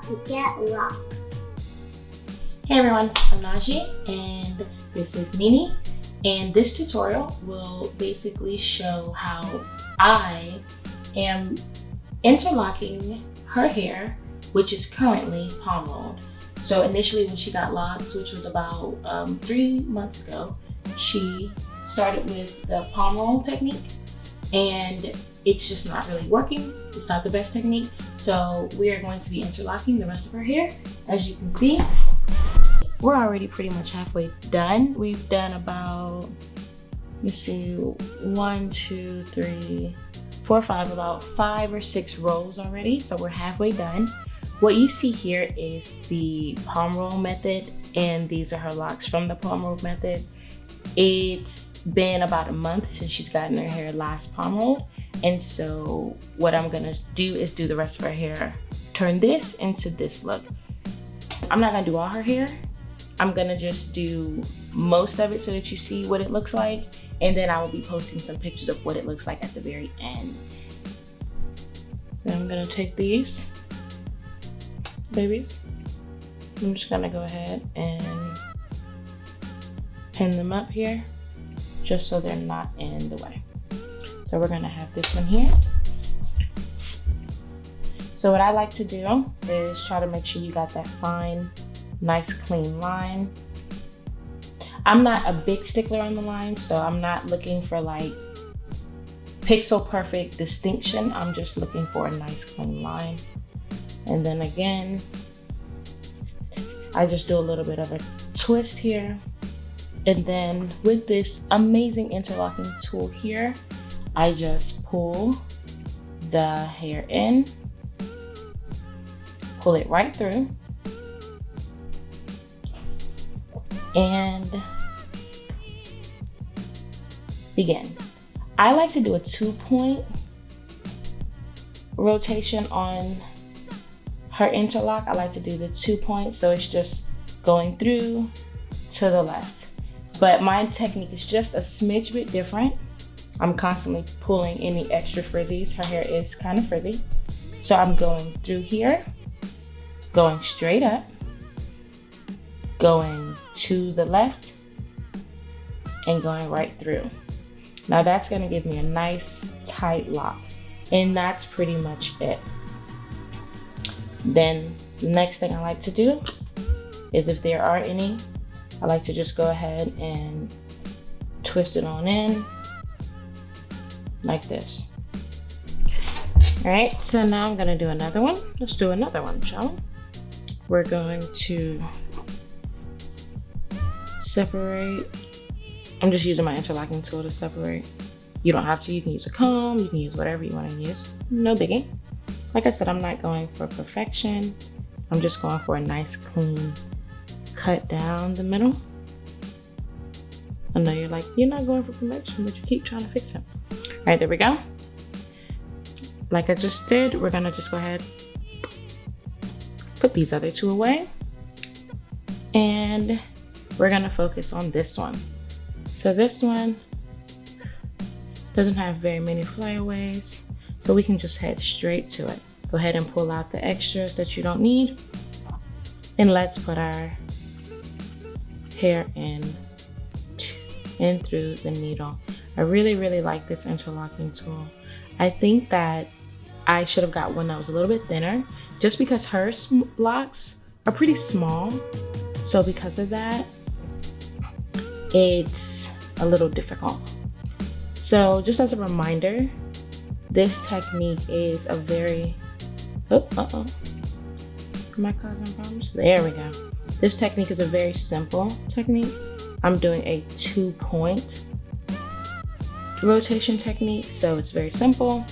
about to get locks. Hey everyone, I'm Najee and this is Nini, and this tutorial will basically show how I am interlocking her hair, which is currently palm rolled. So initially when she got locks, which was about 3 months ago, she started with the palm roll technique, and it's just not really working. It's not the best technique. So we are going to be interlocking the rest of her hair. As you can see, we're already pretty much halfway done. We've done about, let's see, 1, 2, 3, 4, 5, about 5 or 6 rows already. So we're halfway done. What you see here is the palm roll method, and these are her locks from the palm roll method. It's been about a month since she's gotten her hair last palm rolled. And so what I'm gonna do is do the rest of her hair, turn this into this look. I'm not gonna do all her hair. I'm gonna just do most of it so that you see what it looks like. And then I will be posting some pictures of what it looks like at the very end. So I'm gonna take these babies. I'm just gonna go ahead and pin them up here just so they're not in the way. So we're gonna have this one here. So what I like to do is try to make sure you got that fine, nice clean line. I'm not a big stickler on the line, so I'm not looking for like pixel perfect distinction. I'm just looking for a nice clean line. And then again, I just do a little bit of a twist here. And then with this amazing interlocking tool here, I just pull the hair in, pull it right through, and begin. I like to do a 2-point rotation on her interlock. I like to do the 2 points, so it's just going through to the left. But my technique is just a smidge bit different. I'm constantly pulling any extra frizzies. Her hair is kind of frizzy. So I'm going through here, going straight up, going to the left, and going right through. Now that's gonna give me a nice tight lock. And that's pretty much it. Then the next thing I like to do is, if there are any, I like to just go ahead and twist it on in like this. All right, so now I'm gonna do another one. Let's do another one, shall we? We're going to separate. I'm just using my interlocking tool to separate. You don't have to, you can use a comb, you can use whatever you wanna use. No biggie. Like I said, I'm not going for perfection. I'm just going for a nice clean cut down the middle. I know you're like, you're not going for perfection, but you keep trying to fix it. All right, there we go. Like I just did, we're gonna just go ahead, put these other 2 away, and we're gonna focus on this one. So this one doesn't have very many flyaways, so we can just head straight to it. Go ahead and pull out the extras that you don't need, and let's put our hair in through the needle. I really, really like this interlocking tool. I think that I should have got one that was a little bit thinner, just because her locks are pretty small. So because of that, it's a little difficult. So just as a reminder, this technique is a very, am I causing problems? There we go. This technique is a very simple technique. I'm doing a 2-point rotation technique, so it's very simple.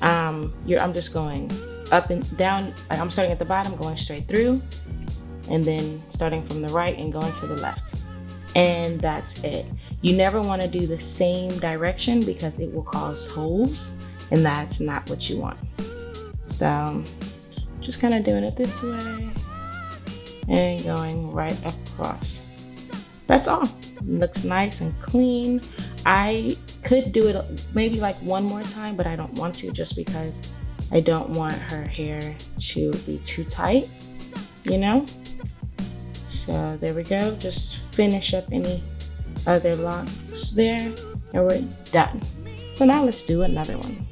I'm just going up and down. I'm starting at the bottom, going straight through, and then starting from the right and going to the left. And that's it. You never want to do the same direction because it will cause holes, and that's not what you want. So just kind of doing it this way and going right across. That's all. Looks nice and clean. I could do it maybe like one more time, but I don't want to, just because I don't want her hair to be too tight, you know? So there we go. Just finish up any other locks there and we're done. So now let's do another one.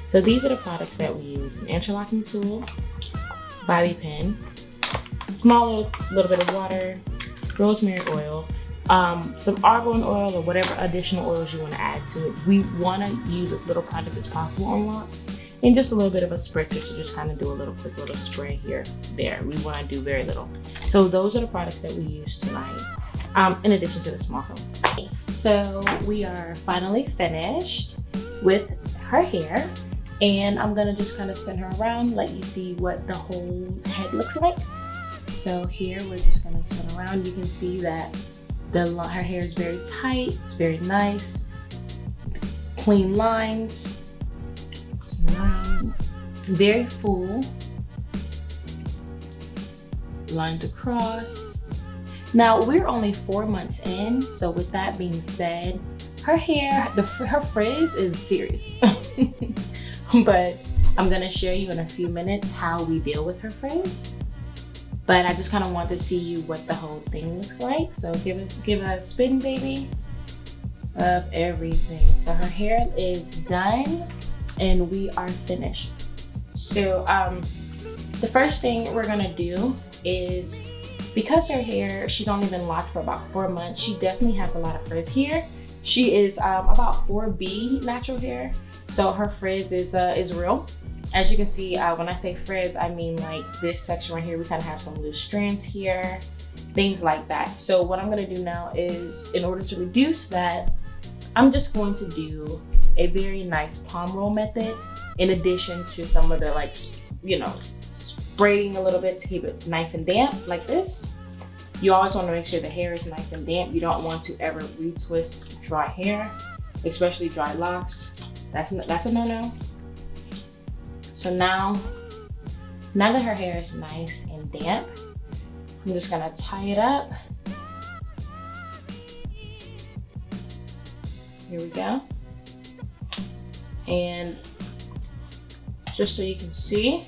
So these are the products that we use: an interlocking tool, bobby pin, small little bit of water, rosemary oil, some argan oil or whatever additional oils you want to add to it. We want to use as little product as possible on locks, and just a little bit of a spritzer to just kind of do a little quick little spray here, there. We want to do very little. So those are the products that we use tonight, in addition to the small foam. So we are finally finished with her hair. And I'm gonna just kind of spin her around, let you see what the whole head looks like. So here we're just gonna spin around. You can see that her hair is very tight, it's very nice, clean lines, spin around, very full, lines across. Now we're only 4 months in, so with that being said, her hair, her frizz is serious. But I'm gonna show you in a few minutes how we deal with her frizz. But I just kind of want to see you what the whole thing looks like. So give it a spin, baby, of everything. So her hair is done and we are finished. So the first thing we're gonna do is, because her hair, she's only been locked for about 4 months, she definitely has a lot of frizz here. She is about 4B natural hair. So her frizz is real. As you can see, when I say frizz, I mean like this section right here, we kind of have some loose strands here, things like that. So what I'm gonna do now is, in order to reduce that, I'm just going to do a very nice palm roll method, in addition to some of the, like, you know, spraying a little bit to keep it nice and damp like this. You always want to make sure the hair is nice and damp. You don't want to ever retwist dry hair, especially dry locks. That's a no-no. So now that her hair is nice and damp, I'm just gonna tie it up. Here we go. And just so you can see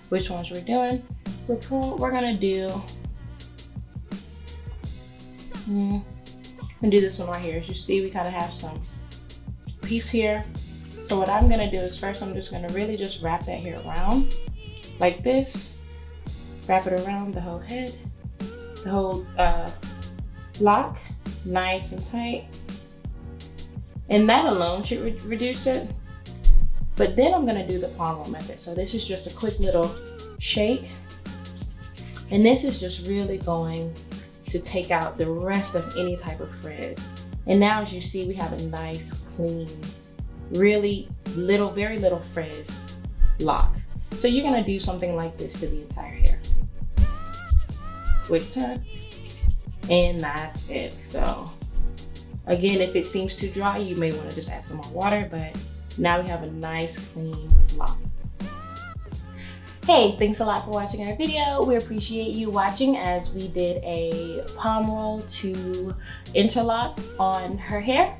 which ones we're doing, we're gonna do, I'm gonna do this one right here. As you see, we kind of have some piece here. So what I'm gonna do is, first I'm just gonna really just wrap that hair around like this. Wrap it around the whole head, the whole lock, nice and tight. And that alone should reduce it. But then I'm gonna do the palm roll method. So this is just a quick little shake. And this is just really going to take out the rest of any type of frizz. And now, as you see, we have a nice, clean, really little, very little frizz lock. So you're gonna do something like this to the entire hair. Quick turn, and that's it. So again, if it seems too dry, you may wanna just add some more water, but now we have a nice, clean lock. Hey, thanks a lot for watching our video. We appreciate you watching as we did a palm roll to interlock on her hair.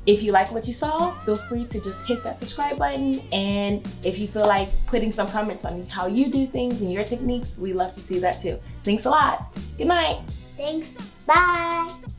If you like what you saw, feel free to just hit that subscribe button. And if you feel like putting some comments on how you do things and your techniques, we love to see that too. Thanks a lot. Good night. Thanks. Bye.